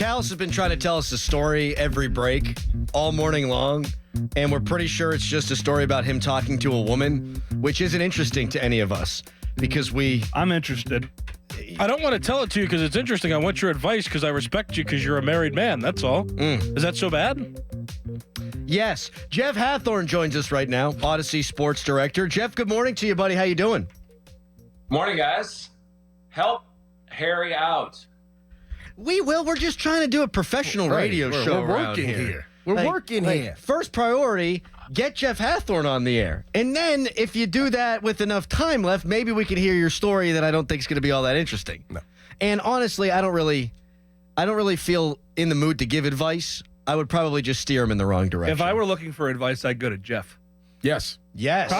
Callis has been trying to tell us a story every break all morning long, and we're pretty sure it's just a story about him talking to a woman, which isn't interesting to any of us because I'm interested. I don't want to tell it to you because it's interesting. I want your advice because I respect you because you're a married man. That's all. Is that so bad? Yes. Jeff Hathhorn joins us right now, Odyssey Sports Director. Jeff, good morning to you, buddy. How you doing? Morning, guys. Help Harry out. We will. We're just trying to do a professional radio show We're around working here. We're working here. First priority, get Jeff Hathhorn on the air. And then if you do that with enough time left, maybe we can hear your story that I don't think is going to be all that interesting. No. And honestly, I don't really feel in the mood to give advice. I would probably just steer him in the wrong direction. If I were looking for advice, I'd go to Jeff. Yes. Yes.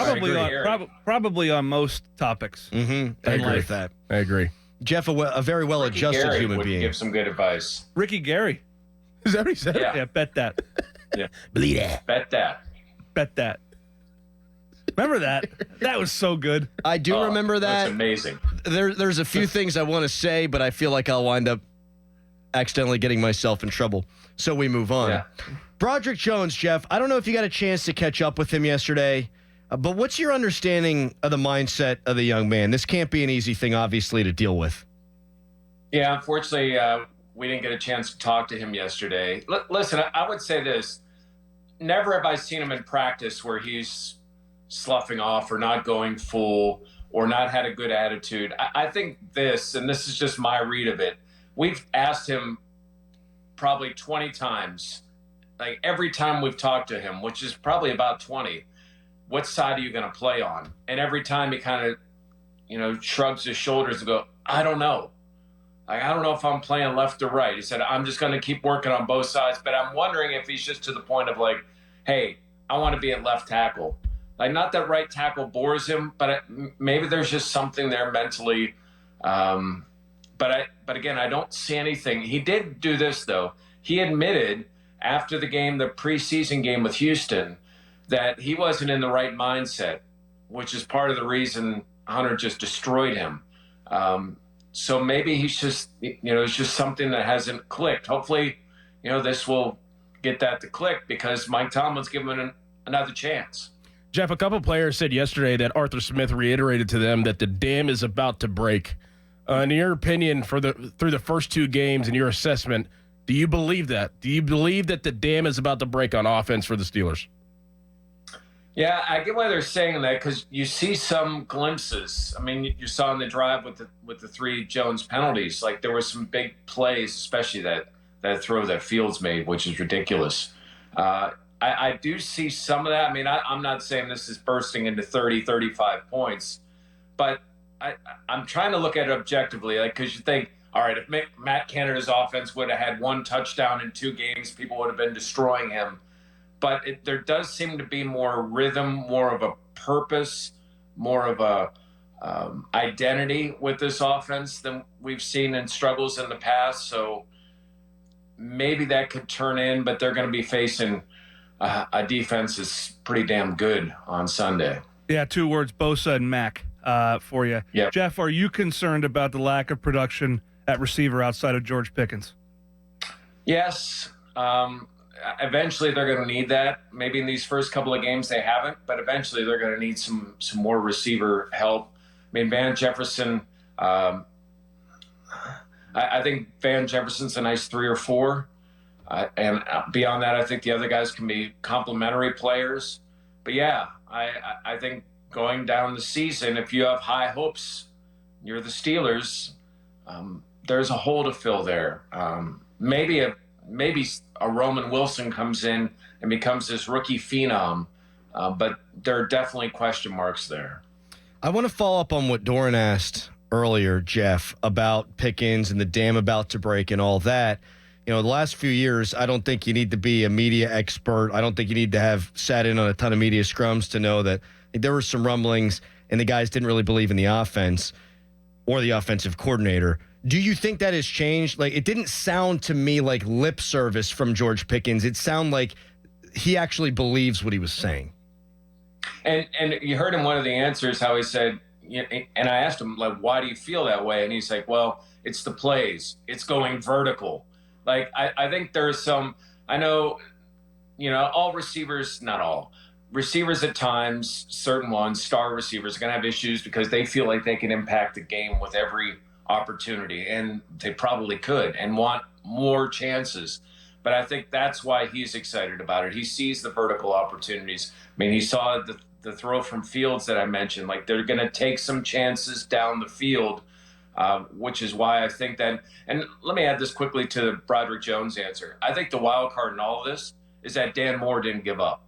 Probably on most topics. Mm-hmm. I agree with that. I agree. Jeff, a very well-adjusted Gary human would being. give some good advice. Ricky Gary. Is that what he said? Yeah. Yeah, bet that. Yeah. Bleed it. Bet that. Bet that. Remember that? That was so good. I do remember that. That's amazing. There's a few things I want to say, but I feel like I'll wind up accidentally getting myself in trouble. So we move on. Yeah. Broderick Jones, Jeff, I don't know if you got a chance to catch up with him yesterday, but what's your understanding of the mindset of the young man? This can't be an easy thing, obviously, to deal with. Yeah, unfortunately, we didn't get a chance to talk to him yesterday. Listen, I would say this. Never have I seen him in practice where he's sloughing off or not going full or not had a good attitude. I think this, and this is just my read of it, we've asked him probably 20 times, like every time we've talked to him, which is probably about 20, what side are you going to play on? And every time he kind of, shrugs his shoulders and go, I don't know. Like, I don't know if I'm playing left or right. He said, I'm just going to keep working on both sides. But I'm wondering if he's just to the point of like, hey, I want to be at left tackle. Like, not that right tackle bores him, but maybe there's just something there mentally. But again, I don't see anything. He did do this, though. He admitted after the game, the preseason game with Houston, that he wasn't in the right mindset, which is part of the reason Hunter just destroyed him. So maybe he's just, it's just something that hasn't clicked. Hopefully, this will get that to click because Mike Tomlin's given him another chance. Jeff, a couple players said yesterday that Arthur Smith reiterated to them that the dam is about to break. In your opinion, through the first two games and your assessment, do you believe that? Do you believe that the dam is about to break on offense for the Steelers? Yeah, I get why they're saying that because you see some glimpses. I mean, you saw in the drive with the three Jones penalties, like there were some big plays, especially that throw that Fields made, which is ridiculous. I do see some of that. I mean, I'm not saying this is bursting into 30, 35 points, but I'm trying to look at it objectively, like because you think, all right, if Matt Canada's offense would have had one touchdown in 2 games, people would have been destroying him. But there does seem to be more rhythm, more of a purpose, more of a identity with this offense than we've seen in struggles in the past. So maybe that could turn in, but they're going to be facing a defense that's pretty damn good on Sunday. Yeah, 2 words, Bosa and Mack for you. Yep. Jeff, are you concerned about the lack of production at receiver outside of George Pickens? Yes. Eventually they're going to need that. Maybe in these first couple of games they haven't, but eventually they're going to need some more receiver help. I mean, Van Jefferson, I think Van Jefferson's a nice 3 or 4. And beyond that, I think the other guys can be complementary players. But yeah, I think going down the season, if you have high hopes, you're the Steelers, there's a hole to fill there. Maybe a Roman Wilson comes in and becomes this rookie phenom, but there are definitely question marks there. I want to follow up on what Doran asked earlier, Jeff, about Pickens and the dam about to break and all that. The last few years, I don't think you need to be a media expert. I don't think you need to have sat in on a ton of media scrums to know that there were some rumblings and the guys didn't really believe in the offense or the offensive coordinator. Do you think that has changed? Like, it didn't sound to me like lip service from George Pickens. It sounded like he actually believes what he was saying. And you heard in one of the answers how he said, and I asked him, like, why do you feel that way? And he's like, well, it's the plays. It's going vertical. Like, I think there's some, I know, all receivers, not all, receivers at times, certain ones, star receivers, are going to have issues because they feel like they can impact the game with every opportunity, and they probably could and want more chances. But I think that's why he's excited about it. He sees the vertical opportunities. I mean, he saw the throw from Fields that I mentioned. Like, they're going to take some chances down the field, which is why I think that. And let me add this quickly to Broderick Jones' answer. I think the wild card in all of this is that Dan Moore didn't give up.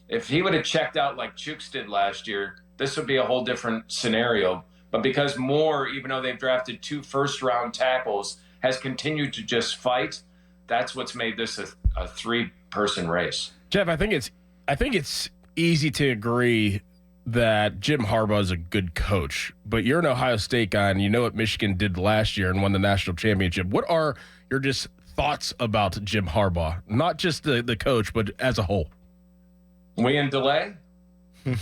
If he would have checked out like Chooks did last year, this would be a whole different scenario. But because Moore, even though they've drafted 2 first-round tackles, has continued to just fight, that's what's made this a 3-person race. Jeff, I think it's easy to agree that Jim Harbaugh is a good coach, but you're an Ohio State guy, and you know what Michigan did last year and won the national championship. What are your just thoughts about Jim Harbaugh, not just the coach, but as a whole? We in delay? He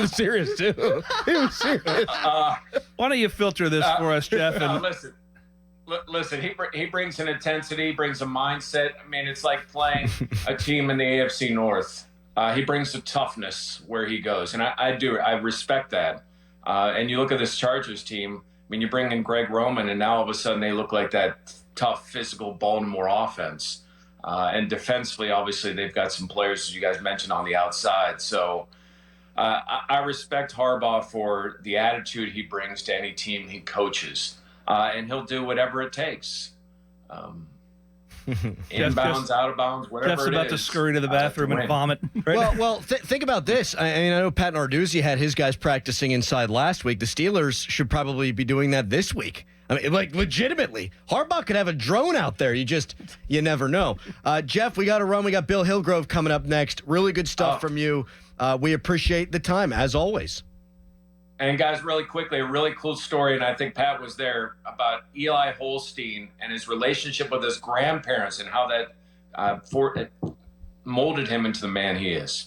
was serious too. He was serious. Why don't you filter this for us, Jeff? And Listen. He brings an intensity, brings a mindset. I mean, it's like playing a team in the AFC North. He brings a toughness where he goes, and I respect that. And you look at this Chargers team. I mean, you bring in Greg Roman, and now all of a sudden they look like that tough, physical Baltimore offense. And defensively, obviously, they've got some players, as you guys mentioned, on the outside. So I respect Harbaugh for the attitude he brings to any team he coaches. And he'll do whatever it takes. Inbounds, out of bounds, whatever Jeff's it about is, to scurry to the bathroom and vomit. Right Well, think about this. I mean, I know Pat Narduzzi had his guys practicing inside last week. The Steelers should probably be doing that this week. I mean, like, legitimately. Harbaugh could have a drone out there. You never know. Jeff, we got to run. We got Bill Hillgrove coming up next. Really good stuff from you. We appreciate the time, as always. And, guys, really quickly, a really cool story, and I think Pat was there, about Eli Holstein and his relationship with his grandparents and how that molded him into the man he is.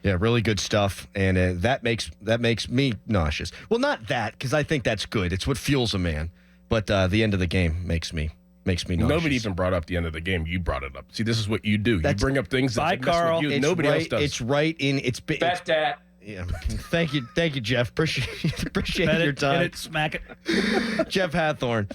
Yeah, really good stuff, and that makes me nauseous. Well, not that, because I think that's good. It's what fuels a man. But the end of the game makes me nauseous. Nobody even brought up the end of the game. You brought it up. See, this is what you do. You bring up things that Carl. Nobody else does. It's right in. Bet that. Yeah. Thank you, Jeff. Appreciate your time. Hit it, smack it. Jeff Hathhorn.